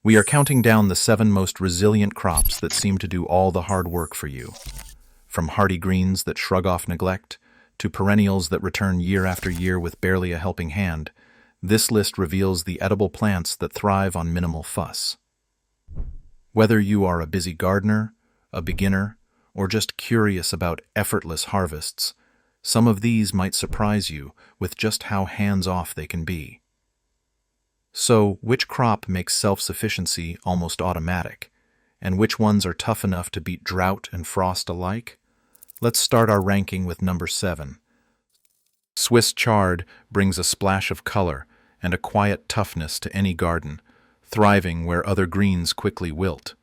We are counting down the 7 most resilient crops that seem to do all the hard work for you. From hardy greens that shrug off neglect, to perennials that return year after year with barely a helping hand, this list reveals the edible plants that thrive on minimal fuss. Whether you are a busy gardener, a beginner, or just curious about effortless harvests, some of these might surprise you with just how hands-off they can be. So, which crop makes self-sufficiency almost automatic, and which ones are tough enough to beat drought and frost alike? Let's start our ranking with number 7. Swiss chard brings a splash of color and a quiet toughness to any garden, thriving where other greens quickly wilt.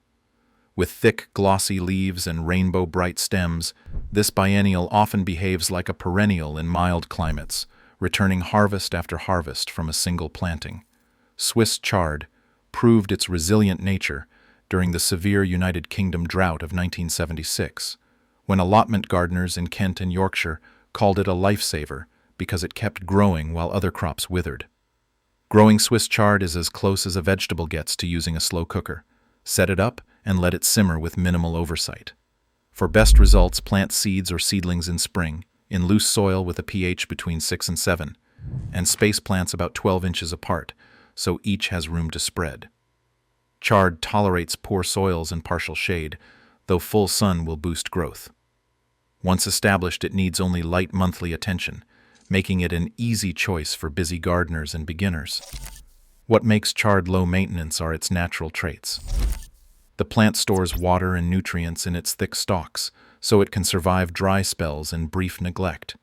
With thick, glossy leaves and rainbow-bright stems, this biennial often behaves like a perennial in mild climates, returning harvest after harvest from a single planting. Swiss chard proved its resilient nature during the severe United Kingdom drought of 1976, when allotment gardeners in Kent and Yorkshire called it a lifesaver because it kept growing while other crops withered. Growing Swiss chard is as close as a vegetable gets to using a slow cooker. Set it up and let it simmer with minimal oversight. For best results, plant seeds or seedlings in spring, in loose soil with a pH between 6 and 7, and space plants about 12 inches apart, so each has room to spread. Chard tolerates poor soils and partial shade, though full sun will boost growth. Once established, it needs only light monthly attention, making it an easy choice for busy gardeners and beginners. What makes chard low maintenance are its natural traits. The plant stores water and nutrients in its thick stalks, so it can survive dry spells and brief neglect.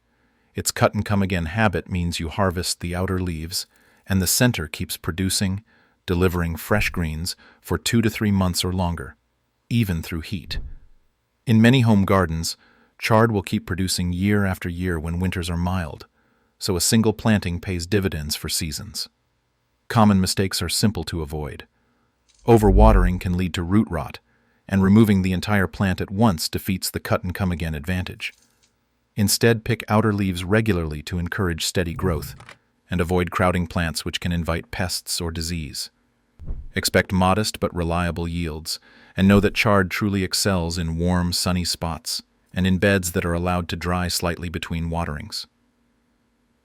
Its cut-and-come-again habit means you harvest the outer leaves, and the center keeps producing, delivering fresh greens for 2 to 3 months or longer, even through heat. In many home gardens, chard will keep producing year after year when winters are mild, so a single planting pays dividends for seasons. Common mistakes are simple to avoid. Overwatering can lead to root rot, and removing the entire plant at once defeats the cut-and-come-again advantage. Instead, pick outer leaves regularly to encourage steady growth, and avoid crowding plants which can invite pests or disease. Expect modest but reliable yields, and know that chard truly excels in warm, sunny spots, and in beds that are allowed to dry slightly between waterings.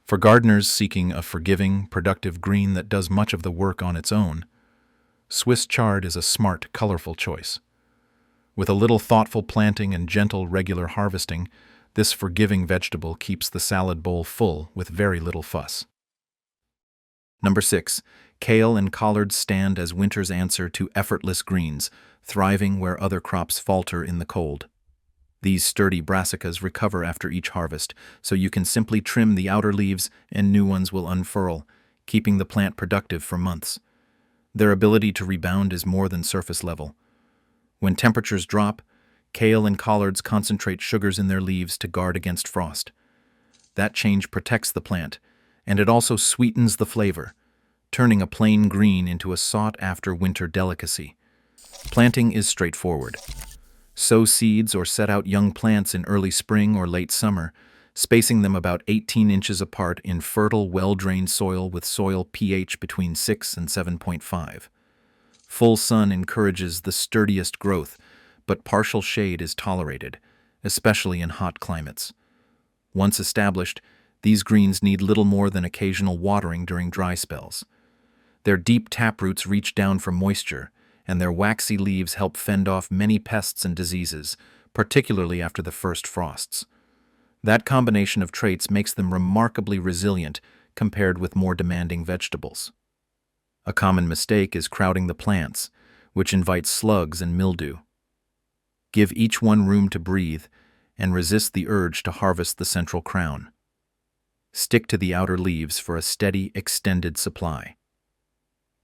For gardeners seeking a forgiving, productive green that does much of the work on its own, Swiss chard is a smart, colorful choice. With a little thoughtful planting and gentle, regular harvesting, this forgiving vegetable keeps the salad bowl full with very little fuss. Number 6. Kale and collards stand as winter's answer to effortless greens, thriving where other crops falter in the cold. These sturdy brassicas recover after each harvest, so you can simply trim the outer leaves and new ones will unfurl, keeping the plant productive for months. Their ability to rebound is more than surface level. When temperatures drop, kale and collards concentrate sugars in their leaves to guard against frost. That change protects the plant, and it also sweetens the flavor, turning a plain green into a sought-after winter delicacy. Planting is straightforward. Sow seeds or set out young plants in early spring or late summer, spacing them about 18 inches apart in fertile, well-drained soil with soil pH between 6 and 7.5. Full sun encourages the sturdiest growth, but partial shade is tolerated, especially in hot climates. Once established, these greens need little more than occasional watering during dry spells. Their deep taproots reach down for moisture, and their waxy leaves help fend off many pests and diseases, particularly after the first frosts. That combination of traits makes them remarkably resilient compared with more demanding vegetables. A common mistake is crowding the plants, which invites slugs and mildew. Give each one room to breathe and resist the urge to harvest the central crown. Stick to the outer leaves for a steady, extended supply.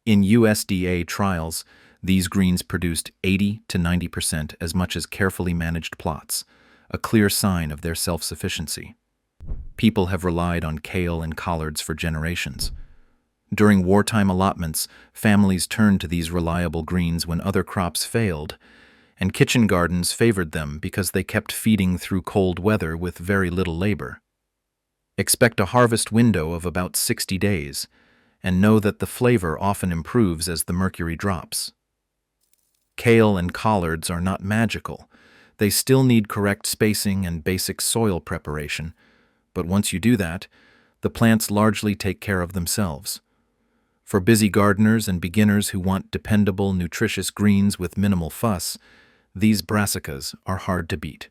In USDA trials, these greens produced 80 to 90% as much as carefully managed plots, a clear sign of their self-sufficiency. People have relied on kale and collards for generations. During wartime allotments, families turned to these reliable greens when other crops failed, and kitchen gardens favored them because they kept feeding through cold weather with very little labor. Expect a harvest window of about 60 days, and know that the flavor often improves as the mercury drops. Kale and collards are not magical. They still need correct spacing and basic soil preparation, but once you do that, the plants largely take care of themselves. For busy gardeners and beginners who want dependable, nutritious greens with minimal fuss, these brassicas are hard to beat.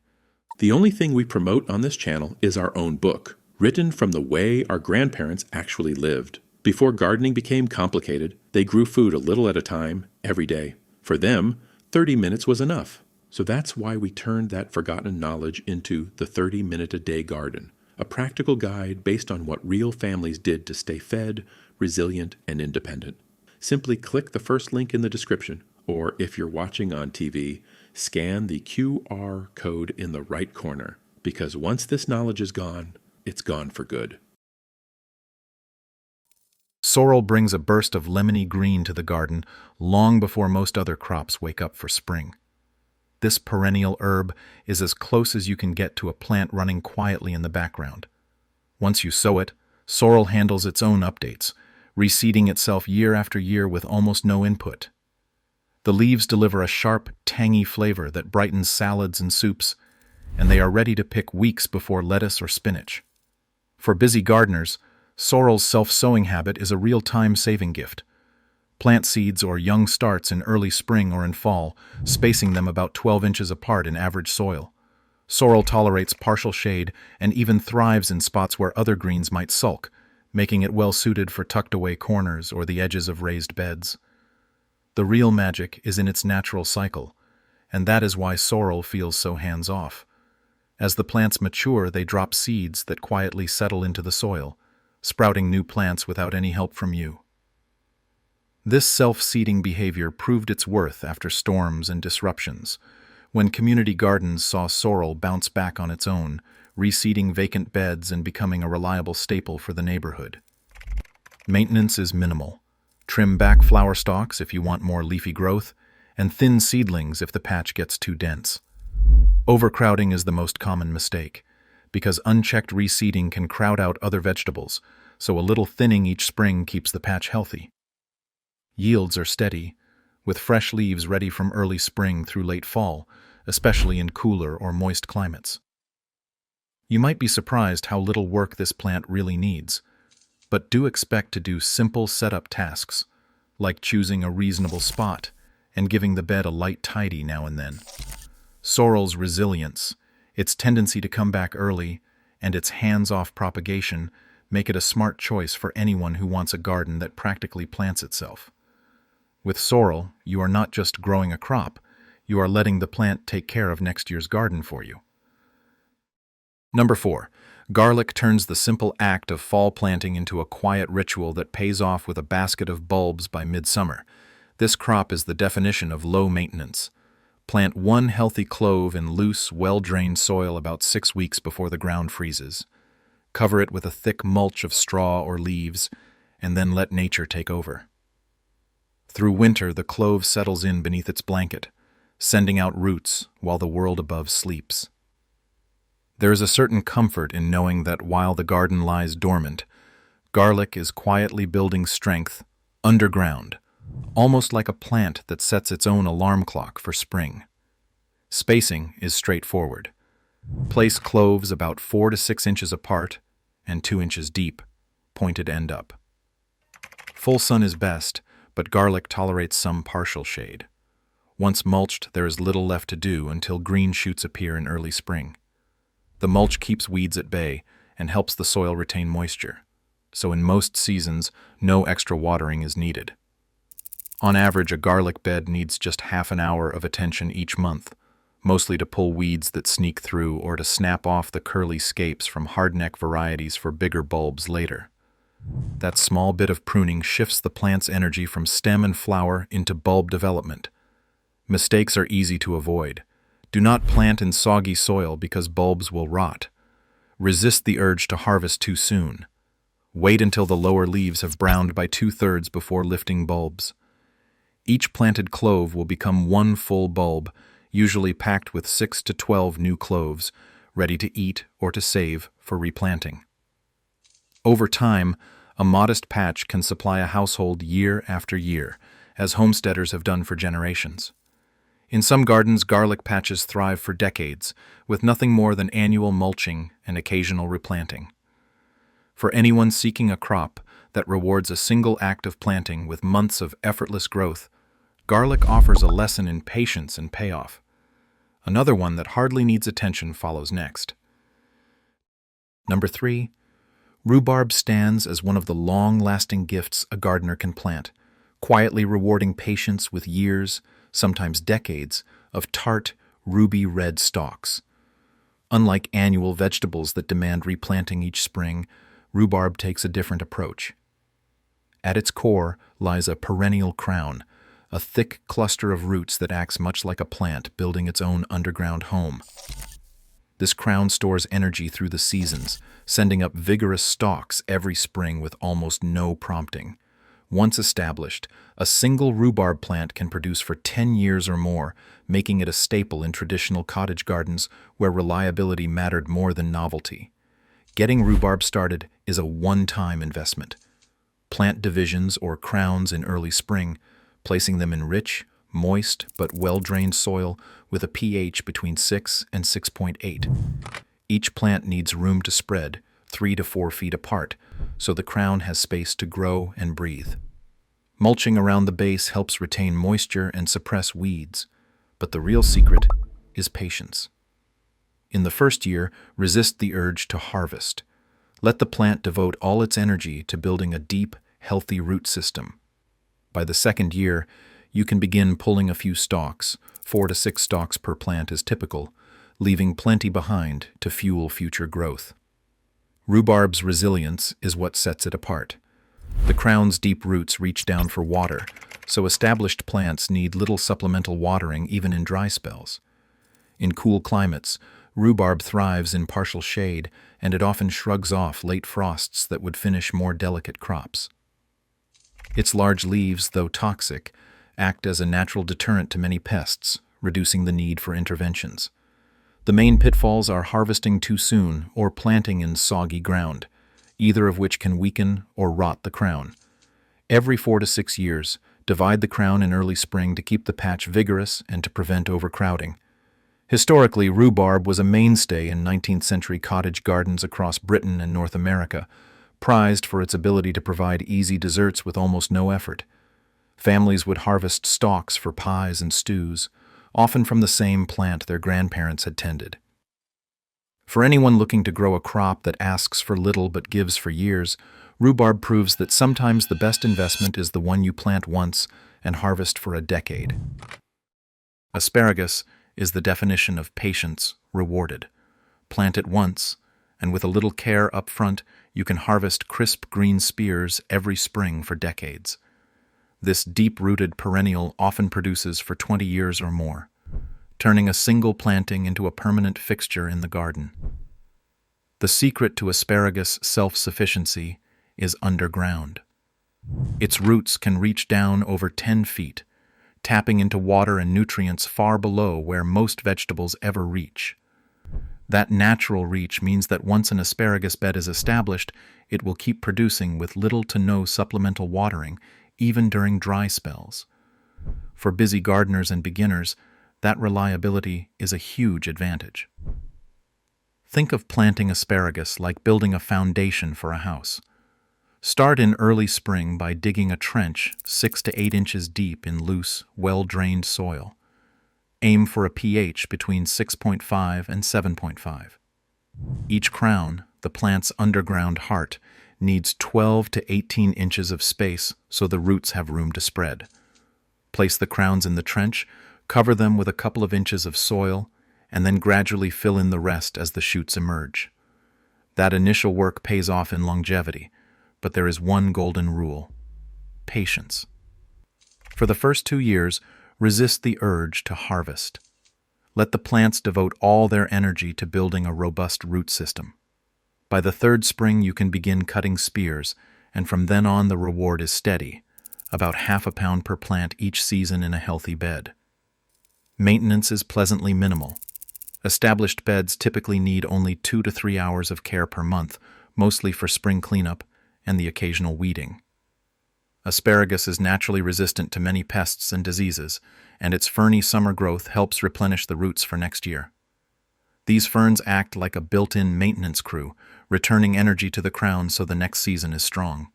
The only thing we promote on this channel is our own book, written from the way our grandparents actually lived. Before gardening became complicated, they grew food a little at a time, every day. For them, 30 minutes was enough. So that's why we turned that forgotten knowledge into the 30-minute-a-day garden, a practical guide based on what real families did to stay fed, resilient, and independent. Simply click the first link in the description, or if you're watching on TV, scan the QR code in the right corner, because once this knowledge is gone, it's gone for good. Sorrel brings a burst of lemony green to the garden long before most other crops wake up for spring. This perennial herb is as close as you can get to a plant running quietly in the background. Once you sow it, sorrel handles its own updates, reseeding itself year after year with almost no input. The leaves deliver a sharp, tangy flavor that brightens salads and soups, and they are ready to pick weeks before lettuce or spinach. For busy gardeners, sorrel's self-sowing habit is a real time-saving gift. Plant seeds or young starts in early spring or in fall, spacing them about 12 inches apart in average soil. Sorrel tolerates partial shade and even thrives in spots where other greens might sulk, making it well-suited for tucked-away corners or the edges of raised beds. The real magic is in its natural cycle, and that is why sorrel feels so hands-off. As the plants mature, they drop seeds that quietly settle into the soil, sprouting new plants without any help from you. This self-seeding behavior proved its worth after storms and disruptions, when community gardens saw sorrel bounce back on its own, reseeding vacant beds and becoming a reliable staple for the neighborhood. Maintenance is minimal. Trim back flower stalks if you want more leafy growth, and thin seedlings if the patch gets too dense. Overcrowding is the most common mistake, because unchecked reseeding can crowd out other vegetables, so a little thinning each spring keeps the patch healthy. Yields are steady, with fresh leaves ready from early spring through late fall, especially in cooler or moist climates. You might be surprised how little work this plant really needs, but do expect to do simple setup tasks, like choosing a reasonable spot and giving the bed a light tidy now and then. Sorrel's resilience, its tendency to come back early, and its hands-off propagation make it a smart choice for anyone who wants a garden that practically plants itself. With sorrel, you are not just growing a crop, you are letting the plant take care of next year's garden for you. Number 4. Garlic turns the simple act of fall planting into a quiet ritual that pays off with a basket of bulbs by midsummer. This crop is the definition of low maintenance. Plant one healthy clove in loose, well-drained soil about 6 weeks before the ground freezes. Cover it with a thick mulch of straw or leaves, and then let nature take over. Through winter, the clove settles in beneath its blanket, sending out roots while the world above sleeps. There is a certain comfort in knowing that while the garden lies dormant, garlic is quietly building strength underground, almost like a plant that sets its own alarm clock for spring. Spacing is straightforward. Place cloves about 4 to 6 inches apart and 2 inches deep, pointed end up. Full sun is best, but garlic tolerates some partial shade. Once mulched, there is little left to do until green shoots appear in early spring. The mulch keeps weeds at bay and helps the soil retain moisture, so in most seasons, no extra watering is needed. On average, a garlic bed needs just half an hour of attention each month, mostly to pull weeds that sneak through or to snap off the curly scapes from hardneck varieties for bigger bulbs later. That small bit of pruning shifts the plant's energy from stem and flower into bulb development. Mistakes are easy to avoid. Do not plant in soggy soil because bulbs will rot. Resist the urge to harvest too soon. Wait until the lower leaves have browned by 2/3 before lifting bulbs. Each planted clove will become one full bulb, usually packed with 6 to 12 new cloves, ready to eat or to save for replanting. Over time, a modest patch can supply a household year after year, as homesteaders have done for generations. In some gardens, garlic patches thrive for decades, with nothing more than annual mulching and occasional replanting. For anyone seeking a crop that rewards a single act of planting with months of effortless growth, garlic offers a lesson in patience and payoff. Another one that hardly needs attention follows next. Number 3. Rhubarb stands as one of the long-lasting gifts a gardener can plant, quietly rewarding patience with years, sometimes decades, of tart, ruby red stalks. Unlike annual vegetables that demand replanting each spring, rhubarb takes a different approach. At its core lies a perennial crown, a thick cluster of roots that acts much like a plant building its own underground home. This crown stores energy through the seasons, sending up vigorous stalks every spring with almost no prompting. Once established, a single rhubarb plant can produce for 10 years or more, making it a staple in traditional cottage gardens where reliability mattered more than novelty. Getting rhubarb started is a one-time investment. Plant divisions or crowns in early spring, placing them in rich, moist, but well-drained soil with a pH between 6 and 6.8. Each plant needs room to spread, 3 to 4 feet apart, so the crown has space to grow and breathe. Mulching around the base helps retain moisture and suppress weeds, but the real secret is patience. In the first year, resist the urge to harvest. Let the plant devote all its energy to building a deep, healthy root system. By the second year, you can begin pulling a few stalks. 4 to 6 stalks per plant is typical, leaving plenty behind to fuel future growth. Rhubarb's resilience is what sets it apart. The crown's deep roots reach down for water, so established plants need little supplemental watering even in dry spells. In cool climates, rhubarb thrives in partial shade, and it often shrugs off late frosts that would finish more delicate crops. Its large leaves, though toxic, act as a natural deterrent to many pests, reducing the need for interventions. The main pitfalls are harvesting too soon or planting in soggy ground, either of which can weaken or rot the crown. Every 4 to 6 years, divide the crown in early spring to keep the patch vigorous and to prevent overcrowding. Historically, rhubarb was a mainstay in 19th century cottage gardens across Britain and North America, prized for its ability to provide easy desserts with almost no effort. Families would harvest stalks for pies and stews, often from the same plant their grandparents had tended. For anyone looking to grow a crop that asks for little but gives for years, rhubarb proves that sometimes the best investment is the one you plant once and harvest for a decade. Asparagus is the definition of patience rewarded. Plant it once, and with a little care up front, you can harvest crisp green spears every spring for decades. This deep-rooted perennial often produces for 20 years or more, turning a single planting into a permanent fixture in the garden. The secret to asparagus self-sufficiency is underground. Its roots can reach down over 10 feet, tapping into water and nutrients far below where most vegetables ever reach. That natural reach means that once an asparagus bed is established, it will keep producing with little to no supplemental watering, even during dry spells. For busy gardeners and beginners, that reliability is a huge advantage. Think of planting asparagus like building a foundation for a house. Start in early spring by digging a trench 6 to 8 inches deep in loose, well-drained soil. Aim for a pH between 6.5 and 7.5. Each crown, the plant's underground heart, needs 12 to 18 inches of space so the roots have room to spread. Place the crowns in the trench, cover them with a couple of inches of soil, and then gradually fill in the rest as the shoots emerge. That initial work pays off in longevity, but there is one golden rule: patience. For the first 2 years, resist the urge to harvest. Let the plants devote all their energy to building a robust root system. By the 3rd spring, you can begin cutting spears, and from then on the reward is steady, about ½ pound per plant each season in a healthy bed. Maintenance is pleasantly minimal. Established beds typically need only 2 to 3 hours of care per month, mostly for spring cleanup and the occasional weeding. Asparagus is naturally resistant to many pests and diseases, and its ferny summer growth helps replenish the roots for next year. These ferns act like a built-in maintenance crew, returning energy to the crown so the next season is strong.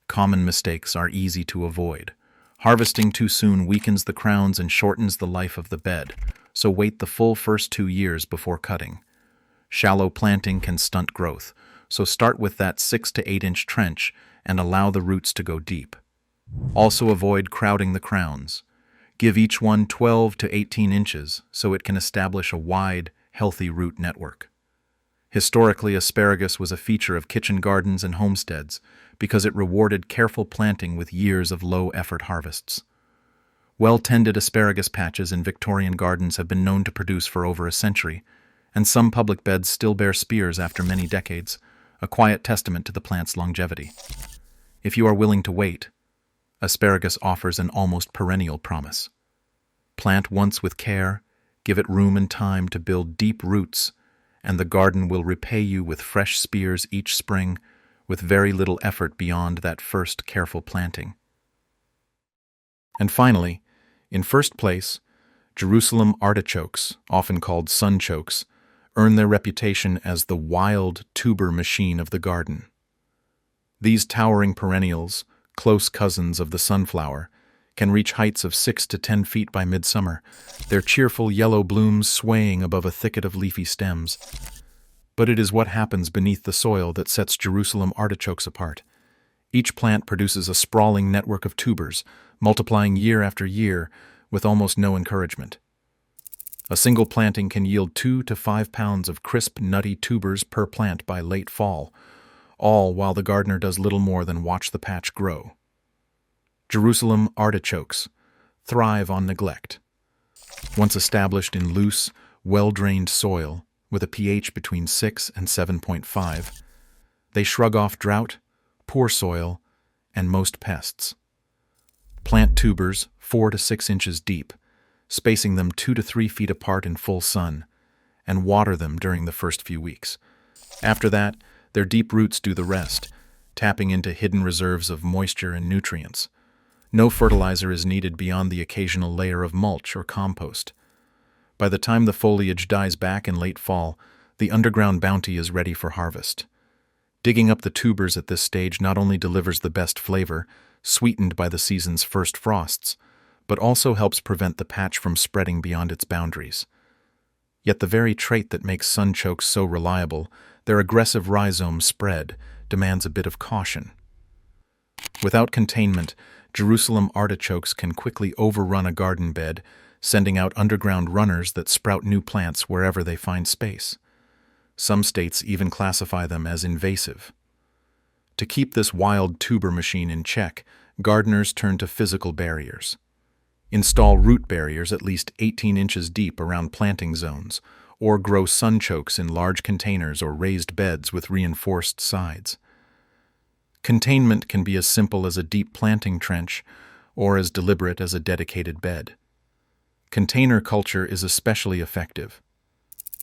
Common mistakes are easy to avoid. Harvesting too soon weakens the crowns and shortens the life of the bed, so wait the full first 2 years before cutting. Shallow planting can stunt growth, so start with that 6 to 8 inch trench and allow the roots to go deep. Also avoid crowding the crowns. Give each one 12 to 18 inches so it can establish a wide, healthy root network. Historically, asparagus was a feature of kitchen gardens and homesteads because it rewarded careful planting with years of low-effort harvests. Well-tended asparagus patches in Victorian gardens have been known to produce for over a century, and some public beds still bear spears after many decades, a quiet testament to the plant's longevity. If you are willing to wait, asparagus offers an almost perennial promise. Plant once with care, give it room and time to build deep roots, and the garden will repay you with fresh spears each spring, with very little effort beyond that first careful planting. And finally, in first place, Jerusalem artichokes, often called sunchokes, earn their reputation as the wild tuber machine of the garden. These towering perennials, close cousins of the sunflower, can reach heights of 6 to 10 feet by midsummer, their cheerful yellow blooms swaying above a thicket of leafy stems. But it is what happens beneath the soil that sets Jerusalem artichokes apart. Each plant produces a sprawling network of tubers, multiplying year after year with almost no encouragement. A single planting can yield 2 to 5 pounds of crisp, nutty tubers per plant by late fall, all while the gardener does little more than watch the patch grow. Jerusalem artichokes thrive on neglect. Once established in loose, well-drained soil with a pH between 6 and 7.5, they shrug off drought, poor soil, and most pests. Plant tubers 4 to 6 inches deep, spacing them 2 to 3 feet apart in full sun, and water them during the first few weeks. After that, their deep roots do the rest, tapping into hidden reserves of moisture and nutrients. No fertilizer is needed beyond the occasional layer of mulch or compost. By the time the foliage dies back in late fall, the underground bounty is ready for harvest. Digging up the tubers at this stage not only delivers the best flavor, sweetened by the season's first frosts, but also helps prevent the patch from spreading beyond its boundaries. Yet the very trait that makes sunchokes so reliable, their aggressive rhizome spread, demands a bit of caution. Without containment, Jerusalem artichokes can quickly overrun a garden bed, sending out underground runners that sprout new plants wherever they find space. Some states even classify them as invasive. To keep this wild tuber machine in check, gardeners turn to physical barriers. Install root barriers at least 18 inches deep around planting zones, or grow sunchokes in large containers or raised beds with reinforced sides. Containment can be as simple as a deep planting trench or as deliberate as a dedicated bed. Container culture is especially effective.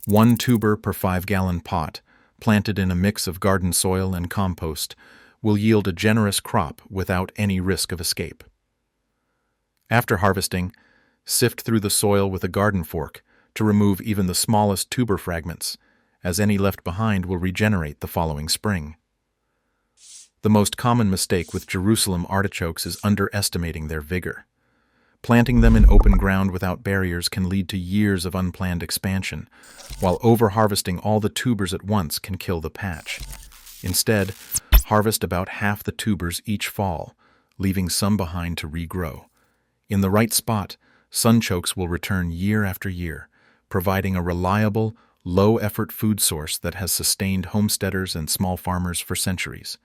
1 tuber per 5-gallon pot, planted in a mix of garden soil and compost, will yield a generous crop without any risk of escape. After harvesting, sift through the soil with a garden fork to remove even the smallest tuber fragments, as any left behind will regenerate the following spring. The most common mistake with Jerusalem artichokes is underestimating their vigor. Planting them in open ground without barriers can lead to years of unplanned expansion, while over-harvesting all the tubers at once can kill the patch. Instead, harvest about half the tubers each fall, leaving some behind to regrow. In the right spot, sunchokes will return year after year, providing a reliable, low-effort food source that has sustained homesteaders and small farmers for centuries.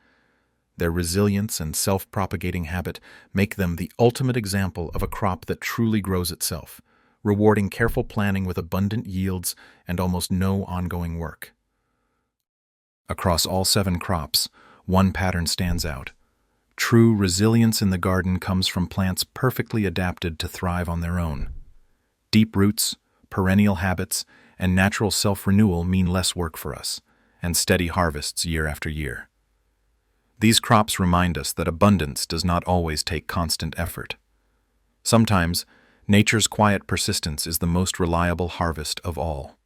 Their resilience and self-propagating habit make them the ultimate example of a crop that truly grows itself, rewarding careful planning with abundant yields and almost no ongoing work. Across all 7 crops, one pattern stands out. True resilience in the garden comes from plants perfectly adapted to thrive on their own. Deep roots, perennial habits, and natural self-renewal mean less work for us, and steady harvests year after year. These crops remind us that abundance does not always take constant effort. Sometimes, nature's quiet persistence is the most reliable harvest of all.